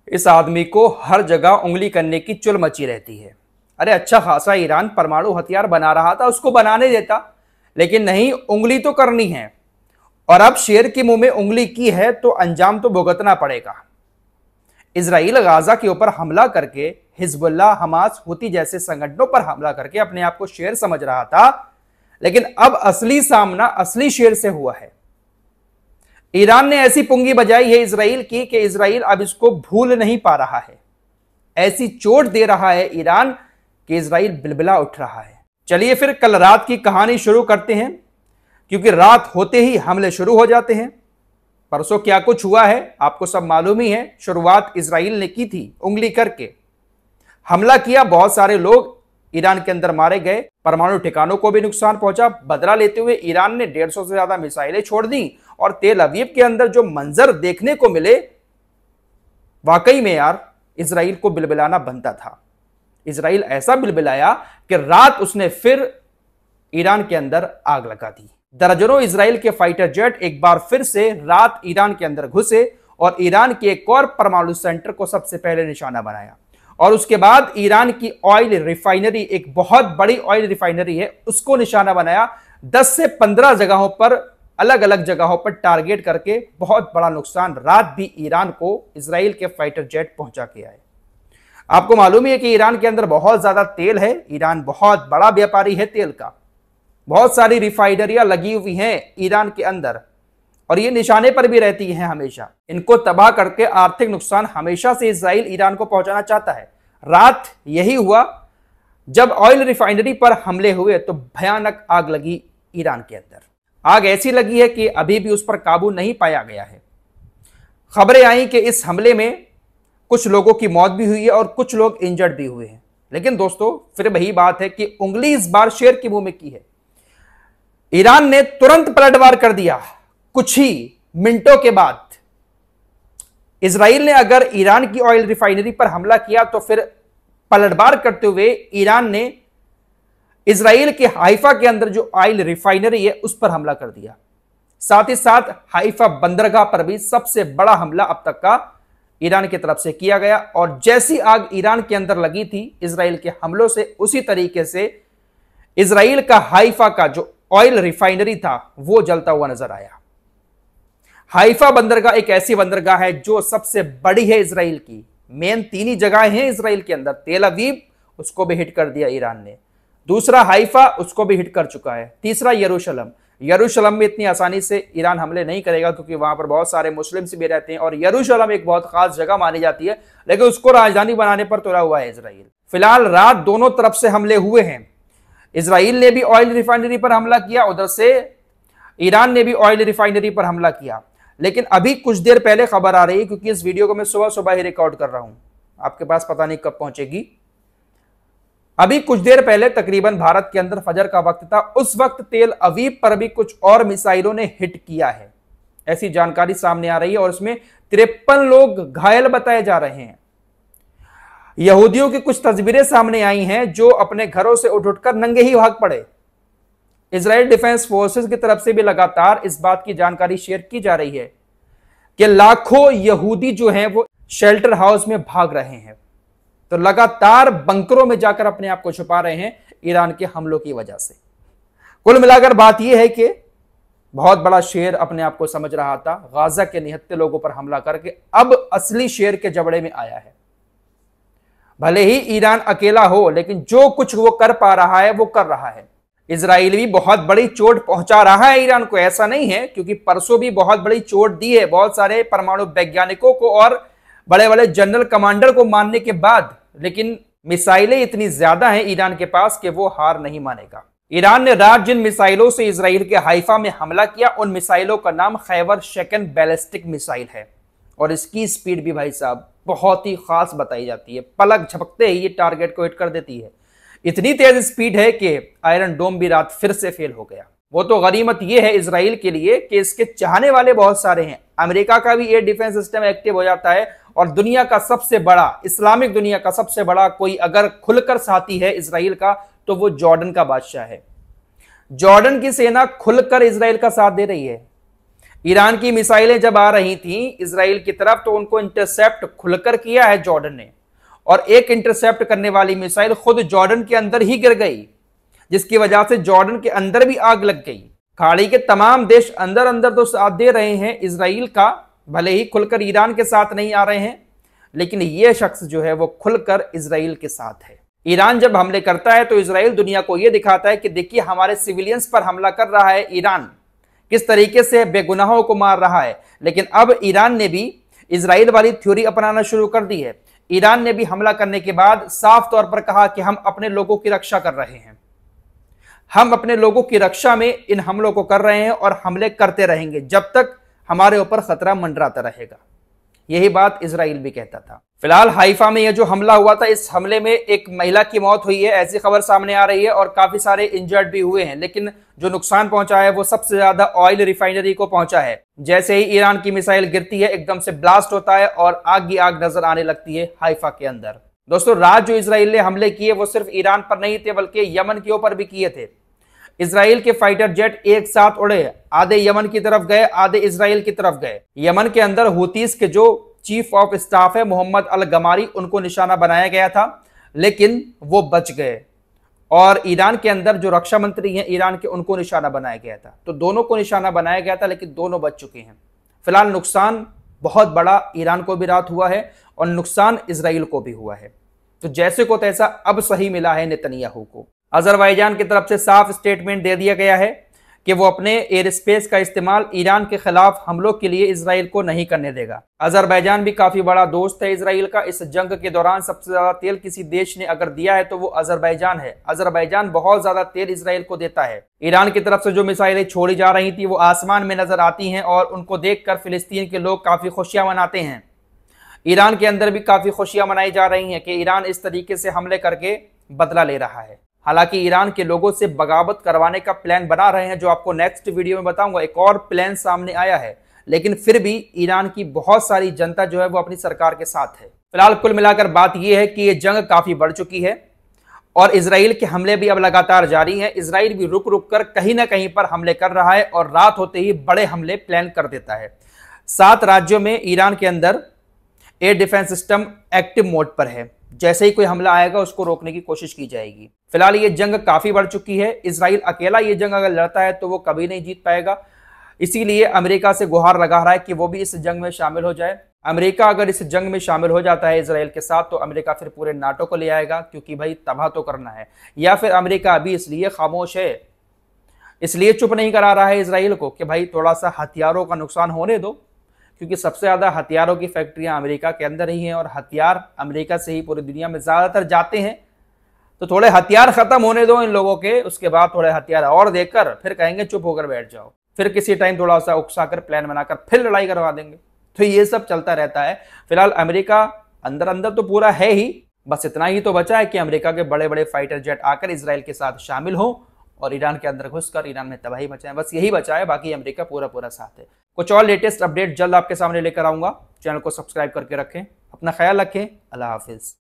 इस आदमी को हर जगह उंगली करने की चुल मची रहती है। अरे अच्छा खासा ईरान परमाणु हथियार बना रहा था, उसको बनाने देता, लेकिन नहीं, उंगली तो करनी है। और अब शेर के मुंह में उंगली की है तो अंजाम तो भुगतना पड़ेगा। इजराइल गाजा के ऊपर हमला करके हिजबुल्लाह, हमास, हुती जैसे संगठनों पर हमला करके अपने आप को शेर समझ रहा था, लेकिन अब असली सामना असली शेर से हुआ है। ईरान ने ऐसी पुंगी बजाई है इजराइल की कि इजराइल अब इसको भूल नहीं पा रहा है। ऐसी चोट दे रहा है ईरान कि इजराइल बिलबिला उठ रहा है। चलिए फिर कल रात की कहानी शुरू करते हैं, क्योंकि रात होते ही हमले शुरू हो जाते हैं। परसों क्या कुछ हुआ है आपको सब मालूम ही है। शुरुआत इजराइल ने की थी, उंगली करके हमला किया, बहुत सारे लोग ईरान के अंदर मारे गए, परमाणु ठिकानों को भी नुकसान पहुंचा। बदला लेते हुए ईरान ने 150 से ज्यादा मिसाइलें छोड़ दी और तेल अवीव के अंदर जो मंजर देखने को मिले, वाकई में यार इजराइल को बिलबिलाना बनता था। इजराइल ऐसा बिलबिलाया कि रात उसने फिर ईरान के अंदर आग लगा दी। दर्जनों इजराइल के फाइटर जेट एक बार फिर से रात ईरान के अंदर घुसे और ईरान के एक और परमाणु सेंटर को सबसे पहले निशाना बनाया। और उसके बाद ईरान की ऑयल रिफाइनरी, एक बहुत बड़ी ऑयल रिफाइनरी है, उसको निशाना बनाया। 10 से 15 जगहों पर, अलग अलग जगहों पर टारगेट करके बहुत बड़ा नुकसान रात भी ईरान को इजराइल के फाइटर जेट पहुंचा के आए। आपको मालूम ही है कि ईरान के अंदर बहुत ज्यादा तेल है। ईरान बहुत बड़ा व्यापारी है तेल का। बहुत सारी रिफाइनरियां लगी हुई हैं ईरान के अंदर और ये निशाने पर भी रहती हैं हमेशा। इनको तबाह करके आर्थिक नुकसान हमेशा से इजराइल ईरान को पहुंचाना चाहता है। रात यही हुआ, जब ऑयल रिफाइनरी पर हमले हुए तो भयानक आग लगी ईरान के अंदर। आग ऐसी लगी है कि अभी भी उस पर काबू नहीं पाया गया है। खबरें आई कि इस हमले में कुछ लोगों की मौत भी हुई है और कुछ लोग इंजर्ड भी हुए हैं। लेकिन दोस्तों फिर वही बात है कि उंगली इस बार शेर के मुंह में की है। ईरान ने तुरंत पलटवार कर दिया। कुछ ही मिनटों के बाद इजराइल ने अगर ईरान की ऑयल रिफाइनरी पर हमला किया तो फिर पलटवार करते हुए ईरान ने इजराइल के हाइफा के अंदर जो ऑयल रिफाइनरी है उस पर हमला कर दिया। साथ ही साथ हाइफा बंदरगाह पर भी सबसे बड़ा हमला अब तक का ईरान की तरफ से किया गया। और जैसी आग ईरान के अंदर लगी थी इजराइल के हमलों से, उसी तरीके से इजराइल का हाइफा का जो ऑयल रिफाइनरी था वो जलता हुआ नजर आया। हाइफा बंदरगाह एक ऐसी बंदरगाह है जो सबसे बड़ी है इजराइल की। मेन 3 ही जगह हैं इजराइल के अंदर। तेल अवीव, उसको भी हिट कर दिया ईरान ने। दूसरा हाइफा, उसको भी हिट कर चुका है। तीसरा यरूशलेम। यरूशलेम में इतनी आसानी से ईरान हमले नहीं करेगा क्योंकि वहां पर बहुत सारे मुस्लिम्स भी रहते हैं और यरूशलेम एक बहुत खास जगह मानी जाती है, लेकिन उसको राजधानी बनाने पर तुला हुआ है इजराइल। फिलहाल रात दोनों तरफ से हमले हुए हैं। इजराइल ने भी ऑयल रिफाइनरी पर हमला किया, उधर से ईरान ने भी ऑयल रिफाइनरी पर हमला किया। लेकिन अभी कुछ देर पहले खबर आ रही है, क्योंकि इस वीडियो को मैं सुबह सुबह ही रिकॉर्ड कर रहा हूं, आपके पास पता नहीं कब पहुंचेगी। अभी कुछ देर पहले तकरीबन भारत के अंदर फजर का वक्त था, उस वक्त तेल अवीव पर भी कुछ और मिसाइलों ने हिट किया है, ऐसी जानकारी सामने आ रही है। और इसमें 53 लोग घायल बताए जा रहे हैं। यहूदियों की कुछ तस्वीरें सामने आई हैं जो अपने घरों से उठकर नंगे ही भाग पड़े। इजराइल डिफेंस फोर्सेस की तरफ से भी लगातार इस बात की जानकारी शेयर की जा रही है कि लाखों यहूदी जो हैं वो शेल्टर हाउस में भाग रहे हैं, तो लगातार बंकरों में जाकर अपने आप को छुपा रहे हैं ईरान के हमलों की वजह से। कुल मिलाकर बात यह है कि बहुत बड़ा शेर अपने आप को समझ रहा था, गाजा के निहत्थे लोगों पर हमला करके अब असली शेर के जबड़े में आया है। भले ही ईरान अकेला हो, लेकिन जो कुछ वो कर पा रहा है वो कर रहा है। इजराइल भी बहुत बड़ी चोट पहुंचा रहा है ईरान को, ऐसा नहीं है, क्योंकि परसों भी बहुत बड़ी चोट दी है बहुत सारे परमाणु वैज्ञानिकों को और बड़े बड़े जनरल कमांडर को मारने के बाद। लेकिन मिसाइलें इतनी ज्यादा हैं ईरान के पास कि वो हार नहीं मानेगा। ईरान ने रात जिन मिसाइलों से इजराइल के हाइफा में हमला किया, उन मिसाइलों का नाम खैबर शेकन बैलिस्टिक मिसाइल है और इसकी स्पीड भी भाई साहब बहुत ही खास बताई जाती है। पलक झपकते ही ये टारगेट को हिट कर देती है। इतनी तेज स्पीड है कि आयरन डोम भी रात फिर से फेल हो गया। वो तो गनीमत ये है इजराइल के लिए कि इसके चाहने वाले बहुत सारे हैं। अमेरिका का भी एयर डिफेंस सिस्टम एक्टिव हो जाता है और दुनिया का सबसे बड़ा, इस्लामिक दुनिया का सबसे बड़ा कोई अगर खुलकर साथी है इजराइल का, तो वो जॉर्डन का बादशाह है। जॉर्डन की सेना खुलकर इजराइल का साथ दे रही है। ईरान की मिसाइलें जब आ रही थी इजराइल की तरफ तो उनको इंटरसेप्ट खुलकर किया है जॉर्डन ने, और एक इंटरसेप्ट करने वाली मिसाइल खुद जॉर्डन के अंदर ही गिर गई, जिसकी वजह से जॉर्डन के अंदर भी आग लग गई। खाड़ी के तमाम देश अंदर अंदर तो साथ दे रहे हैं इजराइल का, भले ही खुलकर ईरान के साथ नहीं आ रहे हैं, लेकिन यह शख्स जो है वो खुलकर इजराइल के साथ है। ईरान जब हमले करता है तो इजराइल दुनिया को यह दिखाता है कि देखिए हमारे सिविलियंस पर हमला कर रहा है ईरान, किस तरीके से बेगुनाहों को मार रहा है। लेकिन अब ईरान ने भी इजराइल वाली थ्योरी अपनाना शुरू कर दी है। ईरान ने भी हमला करने के बाद साफ तौर पर कहा कि हम अपने लोगों की रक्षा कर रहे हैं, हम अपने लोगों की रक्षा में इन हमलों को कर रहे हैं और हमले करते रहेंगे जब तक हमारे ऊपर खतरा मंडराता रहेगा। यही बात इजराइल भी कहता था। फिलहाल हाइफा में यह जो हमला हुआ था, इस हमले में एक महिला की मौत हुई है, ऐसी खबर सामने आ रही है, और काफी सारे इंजर्ड भी हुए हैं। लेकिन जो नुकसान पहुंचा है वो सबसे ज्यादा ऑयल रिफाइनरी को पहुंचा है। जैसे ही ईरान की मिसाइल गिरती है एकदम से ब्लास्ट होता है और आग ही आग नजर आने लगती है हाइफा के अंदर। दोस्तों, रात जो इजराइल ने हमले किए वो सिर्फ ईरान पर नहीं थे बल्कि यमन के ऊपर भी किए थे। इजराइल के फाइटर जेट एक साथ उड़े, आधे यमन की तरफ गए, आधे इजराइल की तरफ गए। यमन के अंदर हुतीस के जो चीफ ऑफ स्टाफ है मोहम्मद अल गमारी, उनको निशाना बनाया गया था, लेकिन वो बच गए। और ईरान के अंदर जो रक्षा मंत्री हैं ईरान के, उनको निशाना बनाया गया था। तो दोनों को निशाना बनाया गया था, लेकिन दोनों बच चुके हैं। फिलहाल नुकसान बहुत बड़ा ईरान को भी रात हुआ है और नुकसान इजराइल को भी हुआ है। तो जैसे को तैसा अब सही मिला है नेतन्याहू को। अजरबैजान की तरफ से साफ स्टेटमेंट दे दिया गया है कि वो अपने एयर स्पेस का इस्तेमाल ईरान के खिलाफ हमलों के लिए इजराइल को नहीं करने देगा। अजरबैजान भी काफी बड़ा दोस्त है इजराइल का। इस जंग के दौरान सबसे ज्यादा तेल किसी देश ने अगर दिया है तो वो अजरबैजान है। अजरबैजान बहुत ज्यादा तेल इजराइल को देता है। ईरान की तरफ से जो मिसाइलें छोड़ी जा रही थी वो आसमान में नजर आती हैं और उनको देखकर फिलिस्तीन के लोग काफी खुशियां मनाते हैं। ईरान के अंदर भी काफी खुशियां मनाई जा रही हैं कि ईरान इस तरीके से हमले करके बदला ले रहा है। हालांकि ईरान के लोगों से बगावत करवाने का प्लान बना रहे हैं, जो आपको नेक्स्ट वीडियो में बताऊंगा। एक और प्लान सामने आया है, लेकिन फिर भी ईरान की बहुत सारी जनता जो है वो अपनी सरकार के साथ है। फिलहाल कुल मिलाकर बात यह है कि ये जंग काफी बढ़ चुकी है और इजराइल के हमले भी अब लगातार जारी हैं। इजराइल भी रुक रुक कर कहीं ना कहीं पर हमले कर रहा है और रात होते ही बड़े हमले प्लान कर देता है। 7 राज्यों में ईरान के अंदर air defence system active mode पर है। जैसे ही कोई हमला आएगा उसको रोकने की कोशिश की जाएगी। फिलहाल ये जंग काफी बढ़ चुकी है। इजराइल अकेला ये जंग अगर लड़ता है तो वो कभी नहीं जीत पाएगा। इसीलिए अमेरिका से गुहार लगा रहा है कि वो भी इस जंग में शामिल हो जाए। अमेरिका अगर इस जंग में शामिल हो जाता है इजराइल के साथ तो अमेरिका फिर पूरे नाटो को ले आएगा, क्योंकि भाई तबाह तो करना है। या फिर अमेरिका अभी इसलिए खामोश है, इसलिए चुप नहीं करा रहा है इजराइल को कि भाई थोड़ा सा हथियारों का नुकसान होने दो, क्योंकि सबसे ज्यादा हथियारों की फैक्ट्रियां अमेरिका के अंदर ही हैं और हथियार अमेरिका से ही पूरी दुनिया में ज्यादातर जाते हैं। तो थोड़े हथियार खत्म होने दो इन लोगों के, उसके बाद थोड़े हथियार और देकर फिर कहेंगे चुप होकर बैठ जाओ। फिर किसी टाइम थोड़ा सा उकसाकर प्लान बनाकर फिर लड़ाई करवा देंगे। तो ये सब चलता रहता है। फिलहाल अमेरिका अंदर अंदर तो पूरा है ही, बस इतना ही तो बचा है कि अमेरिका के बड़े बड़े फाइटर जेट आकर इजराइल के साथ शामिल हो और ईरान के अंदर घुसकर ईरान में तबाही मचाएं। बस यही बचा है, बाकी अमेरिका पूरा पूरा साथ है। कुछ और लेटेस्ट अपडेट जल्द आपके सामने लेकर आऊंगा। चैनल को सब्सक्राइब करके रखें, अपना ख्याल रखें। अल्लाह हाफिज।